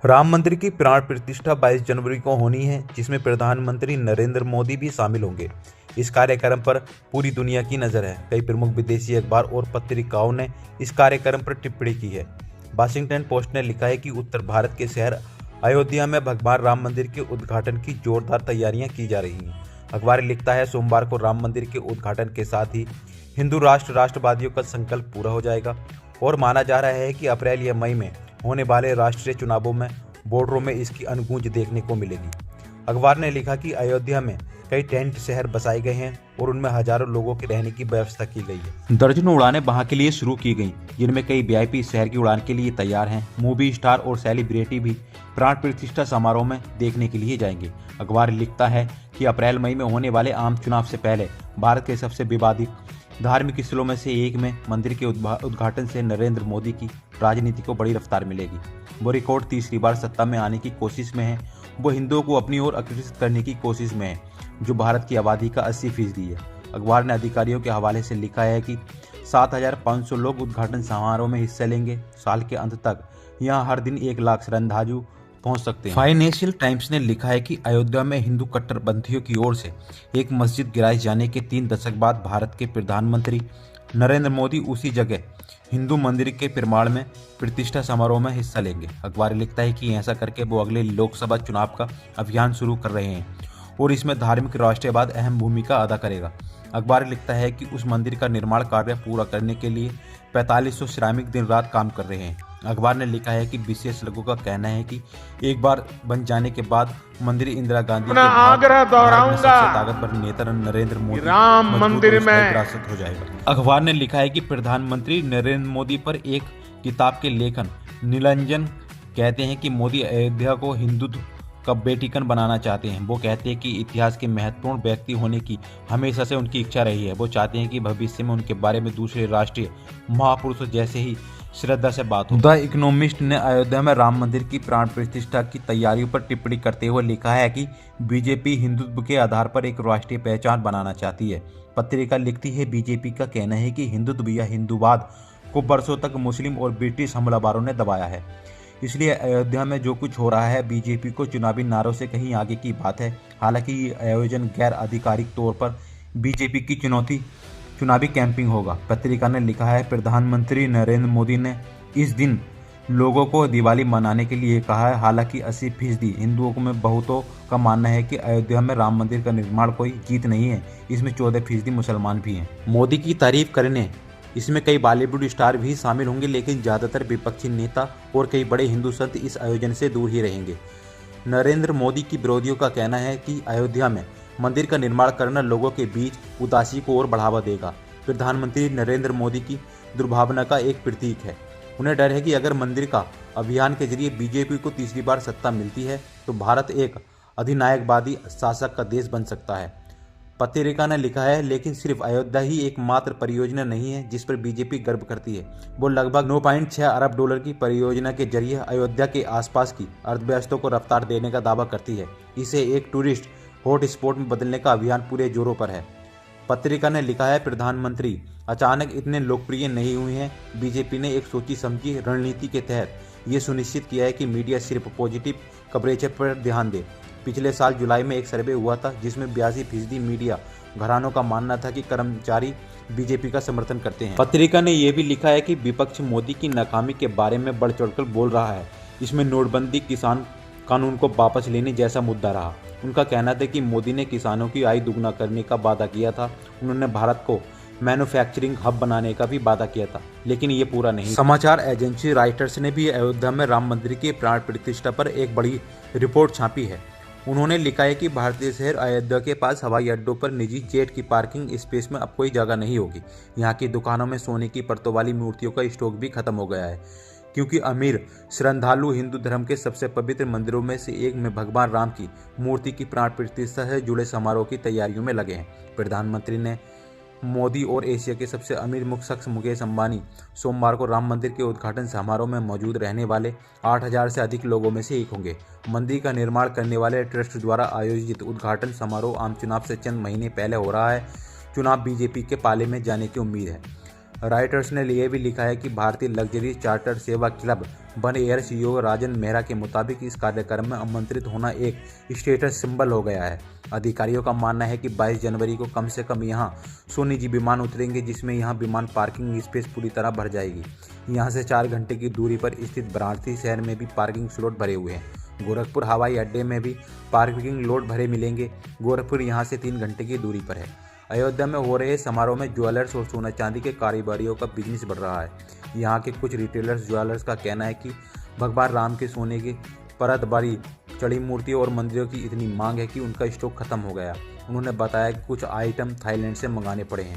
राम मंदिर की प्राण प्रतिष्ठा 22 जनवरी को होनी है, जिसमें प्रधानमंत्री नरेंद्र मोदी भी शामिल होंगे। इस कार्यक्रम पर पूरी दुनिया की नज़र है। कई प्रमुख विदेशी अखबार और पत्रिकाओं ने इस कार्यक्रम पर टिप्पणी की है। वाशिंगटन पोस्ट ने लिखा है कि उत्तर भारत के शहर अयोध्या में भगवान राम मंदिर के उद्घाटन की जोरदार तैयारियां की जा रही हैं। अखबार लिखता है, सोमवार को राम मंदिर के उद्घाटन के साथ ही हिंदू राष्ट्रवादियों का संकल्प पूरा हो जाएगा और माना जा रहा है कि अप्रैल या मई में होने वाले राष्ट्रीय चुनावों में बॉर्डरों में इसकी अनगूंज देखने को मिलेगी। अखबार ने लिखा कि अयोध्या में कई टेंट शहर बसाए गए हैं और उनमें हजारों लोगों के रहने की व्यवस्था की गई है। दर्जनों उड़ानें वहां के लिए शुरू की गई, जिनमें कई वीआईपी शहर की उड़ान के लिए तैयार हैं। मूवी स्टार और सेलिब्रिटी भी प्राण प्रतिष्ठा समारोह में देखने के लिए जाएंगे। अखबार लिखता है कि अप्रैल मई में होने वाले आम चुनाव से पहले भारत के सबसे विवादित धार्मिक स्थलों में से एक में मंदिर के उद्घाटन से नरेंद्र मोदी की राजनीति को बड़ी रफ्तार मिलेगी। वो रिकॉर्ड तीसरी बार सत्ता में आने की कोशिश में है। वो हिंदुओं को अपनी ओर आकर्षित करने की कोशिश में है, जो भारत की आबादी का 80% है। अखबार ने अधिकारियों के हवाले से लिखा है कि 7,500 लोग उद्घाटन समारोह में हिस्सा लेंगे। साल के अंत तक यहाँ हर दिन 1 लाख श्रद्धालु पहुंच सकते हैं। फाइनेंशियल टाइम्स ने लिखा है कि अयोध्या में हिंदू कट्टरपंथियों की ओर से एक मस्जिद गिराए जाने के 3 दशक बाद भारत के प्रधानमंत्री नरेंद्र मोदी उसी जगह हिंदू मंदिर के निर्माण में प्रतिष्ठा समारोह में हिस्सा लेंगे। अखबार लिखता है कि ऐसा करके वो अगले लोकसभा चुनाव का अभियान शुरू कर रहे हैं और इसमें धार्मिक राष्ट्रवाद अहम भूमिका अदा करेगा। अखबार लिखता है कि उस मंदिर का निर्माण कार्य पूरा करने के लिए 4500 श्रमिक दिन रात काम कर रहे हैं। अखबार ने लिखा है कि विशेषज्ञों का कहना है कि एक बार बन जाने के बाद मंदिर इंदिरा गांधी के आग्रह दोहराऊंगा, सबसे ताकतवर नेता नरेंद्र मोदी राम मंदिर में विरासत हो जाएगा। अखबार ने लिखा है कि प्रधानमंत्री नरेंद्र मोदी पर एक किताब के लेखन नीलंजन कहते हैं कि मोदी अयोध्या को हिंदुत्व का वेटिकन बनाना चाहते हैं। वो कहते हैं कि इतिहास के महत्वपूर्ण व्यक्ति होने की हमेशा से उनकी इच्छा रही है। वो चाहते हैं कि भविष्य में उनके बारे में दूसरे राष्ट्रीय महापुरुषों जैसे ही श्रद्धा से बात हो। द इकोनॉमिस्ट ने अयोध्या में राम मंदिर की प्राण प्रतिष्ठा की तैयारियों पर टिप्पणी करते हुए लिखा है कि बीजेपी हिंदुत्व के आधार पर एक राष्ट्रीय पहचान बनाना चाहती है। पत्रिका लिखती है, बीजेपी का कहना है कि हिंदुत्व या हिंदूवाद को बरसों तक मुस्लिम और ब्रिटिश हमलावरों ने दबाया है, इसलिए अयोध्या में जो कुछ हो रहा है बीजेपी को चुनावी नारों से कहीं आगे की बात है। हालांकि ये आयोजन गैर आधिकारिक तौर पर बीजेपी की चुनावी कैंपिंग होगा। पत्रिका ने लिखा है, प्रधानमंत्री नरेंद्र मोदी ने इस दिन लोगों को दिवाली मनाने के लिए कहा है। हालांकि 80% हिंदुओं में बहुतों का मानना है कि अयोध्या में राम मंदिर का निर्माण कोई जीत नहीं है, इसमें 14% मुसलमान भी हैं। मोदी की तारीफ करने इसमें कई बॉलीवुड स्टार भी शामिल होंगे, लेकिन ज़्यादातर विपक्षी नेता और कई बड़े हिंदू संत इस आयोजन से दूर ही रहेंगे। नरेंद्र मोदी की विरोधियों का कहना है कि अयोध्या में मंदिर का निर्माण करना लोगों के बीच उदासी को और बढ़ावा देगा। प्रधानमंत्री नरेंद्र मोदी की दुर्भावना का एक प्रतीक है। उन्हें डर है कि अगर मंदिर का अभियान के जरिए बीजेपी को तीसरी बार सत्ता मिलती है तो भारत एक अधिनायकवादी शासक का देश बन सकता है। पत्रिका ने लिखा है, लेकिन सिर्फ अयोध्या ही एकमात्र परियोजना नहीं है जिस पर बीजेपी गर्व करती है। वो लगभग 9.6 अरब डॉलर की परियोजना के जरिए अयोध्या के आसपास की अर्थव्यवस्था को रफ्तार देने का दावा करती है। इसे एक टूरिस्ट हॉटस्पॉट में बदलने का अभियान पूरे जोरों पर है। पत्रिका ने लिखा है, प्रधानमंत्री अचानक इतने लोकप्रिय नहीं हुए हैं। बीजेपी ने एक सोची समझी रणनीति के तहत ये सुनिश्चित किया है कि मीडिया सिर्फ पॉजिटिव कवरेज पर ध्यान दे। पिछले साल जुलाई में एक सर्वे हुआ था जिसमें 82% मीडिया घरानों का मानना था कि कर्मचारी बीजेपी का समर्थन करते हैं। पत्रिका ने यह भी लिखा है कि विपक्ष मोदी की नाकामी के बारे में बढ़ चढ़कर बोल रहा है। इसमें नोटबंदी, किसान कानून को वापस लेने जैसा मुद्दा रहा। उनका कहना था कि मोदी ने किसानों की आय दुगना करने का वादा किया था। उन्होंने भारत को मैन्युफैक्चरिंग हब बनाने का भी वादा किया था, लेकिन ये पूरा नहीं। समाचार एजेंसी रॉयटर्स ने भी अयोध्या में राम मंदिर की प्राण प्रतिष्ठा पर एक बड़ी रिपोर्ट छापी है। उन्होंने लिखा है कि भारतीय शहर अयोध्या के पास हवाई अड्डों पर निजी जेट की पार्किंग स्पेस में अब कोई जगह नहीं होगी। यहाँ की दुकानों में सोने की परतों वाली मूर्तियों का स्टॉक भी खत्म हो गया है, क्योंकि अमीर श्रद्धालु हिंदू धर्म के सबसे पवित्र मंदिरों में से एक में भगवान राम की मूर्ति की प्राण प्रतिष्ठा से जुड़े समारोह की तैयारियों में लगे हैं। प्रधानमंत्री ने मोदी और एशिया के सबसे अमीर मुख्य शख्स मुकेश अंबानी सोमवार को राम मंदिर के उद्घाटन समारोह में मौजूद रहने वाले 8,000 से अधिक लोगों में से एक होंगे। मंदिर का निर्माण करने वाले ट्रस्ट द्वारा आयोजित उद्घाटन समारोह आम चुनाव से चंद महीने पहले हो रहा है। चुनाव बीजेपी के पाले में जाने की उम्मीद है। राइटर्स ने ये भी लिखा है कि भारतीय लग्जरी चार्टर सेवा क्लब वन एयर सीईओ राजन मेहरा के मुताबिक इस कार्यक्रम में आमंत्रित होना एक स्टेटस सिंबल हो गया है। अधिकारियों का मानना है कि 22 जनवरी को कम से कम यहां 100 निजी विमान उतरेंगे, जिसमें यहां विमान पार्किंग स्पेस पूरी तरह भर जाएगी। यहां से 4 घंटे की दूरी पर स्थित वाराणसी शहर में भी पार्किंग स्लॉट भरे हुए हैं। गोरखपुर हवाई अड्डे में भी पार्किंग लॉट भरे मिलेंगे। गोरखपुर यहां से 3 घंटे की दूरी पर है। अयोध्या में हो रहे समारोह में ज्वेलर्स और सोना चांदी के कारोबारियों का बिजनेस बढ़ रहा है। यहाँ के कुछ रिटेलर्स ज्वेलर्स का कहना है कि भगवान राम के सोने की परत बारी चढ़ी मूर्तियों और मंदिरों की इतनी मांग है कि उनका स्टॉक खत्म हो गया। उन्होंने बताया कि कुछ आइटम थाईलैंड से मंगाने पड़े हैं।